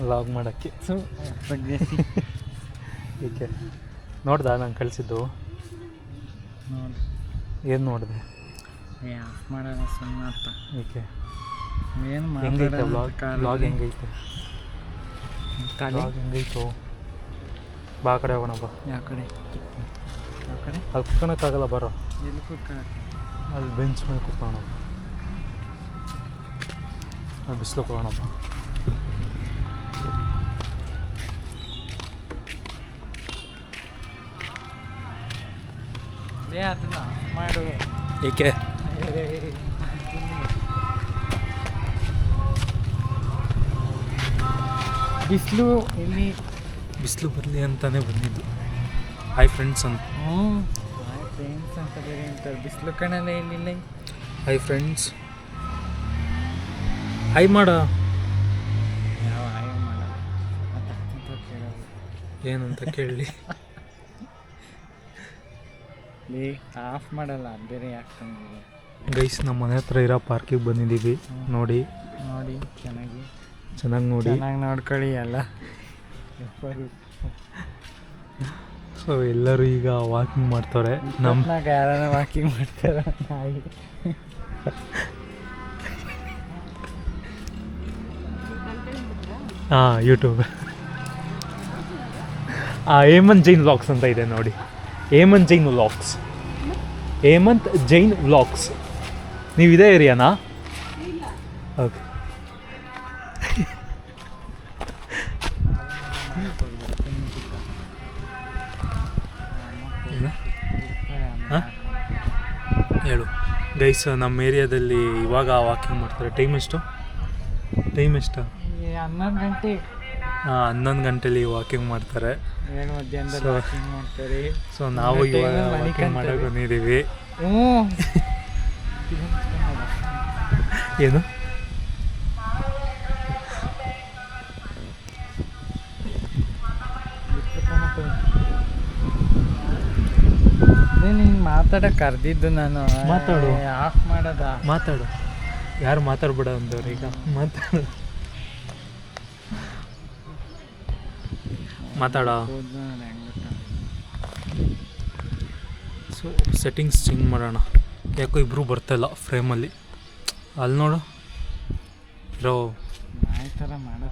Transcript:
Vlog ಮಾಡೋಕ್ಕೆ. ಬಗ್ಗೆ ಏಕೆ ನೋಡ್ದಾ ನಾನು ಕಳಿಸಿದ್ದು? ನೋಡಿ ಏನು ನೋಡಿದೆ? ಆಫ್ ಮಾಡೋಣ ಸುಮ್ಮನೆ ಅಂತ. ಏಕೆ ಏನು ಹೆಂಗೈತೆ ವ್ಲಾಗ್ ಮಾತಾಡೋದು ಹೆಂಗೈತೆ? ವ್ಲಾಗ್ ಹೆಂಗೈತು? ಬಾ ಆ ಕಡೆ ಹೋಗೋಣ ಬಾ. ಯಾವ ಕಡೆ ಯಾವ ಕಡೆ ಅಲ್ಲಿ ಕುತ್ಕೊಳಕ್ಕಾಗಲ್ಲ ಬರೋ. ಎಲ್ಲಿ ಕೂತ್ಕೊಳ್ಳೋಕೆ? ಅಲ್ಲಿ ಬೆಂಚ್ ಮೇಲೆ ಕುತ್ಕೋಣ. ಅಲ್ಲಿ ಬಿಸಿಲು ಹೋಗೋಣ ಬಾ. ಅದನ್ನ ಮಾಡು. ಏಕೆ ಬಿಸಿಲು ಇಲ್ಲಿ ಬಿಸಿಲು ಬರಲಿ ಅಂತಲೇ ಬಂದಿದ್ದು. ಹಾಯ್ ಫ್ರೆಂಡ್ಸ್ ಅಂತ. ಫ್ರೆಂಡ್ಸ್ ಅಂತ ಬೇರೆ ಅಂತಾರೆ. ಬಿಸಿಲು ಕಣಲ್ಲ ಇಲ್ಲಿಲ್ಲ. Hi friends. ಹಾಯ್ ಮಾಡ. ಯಾವ ಹಾಯ್ ಮಾಡ ಕೇಳೋದು ಏನಂತ ಕೇಳಲಿ. ಆಫ್ ಮಾಡಲ್ಲ ಬೇರೆ ಯಾಕೆ ಗೈಸ್ ನಮ್ಮ ಮನೆ ಹತ್ರ ಇರೋ ಪಾರ್ಕಿಗೆ ಬಂದಿದ್ದೀವಿ. ನೋಡಿ ನೋಡಿ ಚೆನ್ನಾಗಿ ನೋಡಿ. ಚೆನ್ನಾಗಿ ನೋಡ್ಕೊಳ್ಳಿ ಎಲ್ಲ. ಸೊ ಎಲ್ಲರೂ ಈಗ ವಾಕಿಂಗ್ ಮಾಡ್ತಾರೆ. ನಮ್ಮ ಯಾರನ್ನ ವಾಕಿಂಗ್ ಮಾಡ್ತಾರ ನಾಯಿ. ಹಾಂ ಯೂಟ್ಯೂಬ್ ಹೇಮಂತ್ ಜೈನ್ ವ್ಲಾಗ್ಸ್ ಅಂತ ಇದೆ ನೋಡಿ. ಹೇಮಂತ್ ಜೈನ್ ವ್ಲಾಗ್ಸ್. ಹೇಮಂತ್ ಜೈನ್ ವ್ಲಾಗ್ಸ್. ನೀವು ಇದೇ ಏರಿಯಾನಾ? ಓಕೆ. ಹಾಂ ಹೇಳು ಗೈಸ್. ನಮ್ಮ ಏರಿಯಾದಲ್ಲಿ ಇವಾಗ ವಾಕಿಂಗ್ ಮಾಡ್ತಾರೆ. ಟೈಮ್ ಎಷ್ಟು? 11 ಗಂಟೆ. 11 ಗಂಟೆಲಿ ವಾಕಿಂಗ್ ಮಾಡ್ತಾರೆ. ಮಧ್ಯಾಹ್ನದಲ್ಲಿ ವಾಕಿಂಗ್ ಮಾಡ್ತಾರೆ. ಸೊ ನಾವು ಇವಾಗ ವಾಕಿಂಗ್ ಮಾಡೋಕೆ ಬಂದಿದ್ದೀವಿ. ಏನು ನೀನು ಮಾತಾಡಕ್ಕೆ ಕರೆದಿದ್ದು ನಾನು. ಮಾತಾಡು. ಆಫ್ ಮಾಡೋದ? ಮಾತಾಡು. ಯಾರು ಮಾತಾಡ್ಬೇಡ ಅಂದವ್ರು ಈಗ. ಮಾತಾಡ. ಸೊ ಸೆಟ್ಟಿಂಗ್ಸ್ ಚೇಂಜ್ ಮಾಡೋಣ. ಯಾಕೋ ಇಬ್ಬರು ಬರ್ತಾಯಿಲ್ಲ ಫ್ರೇಮಲ್ಲಿ. ಅಲ್ಲಿ ನೋಡು ಇರೋ ನಾಯಿ ಥರ ಮಾಡೋ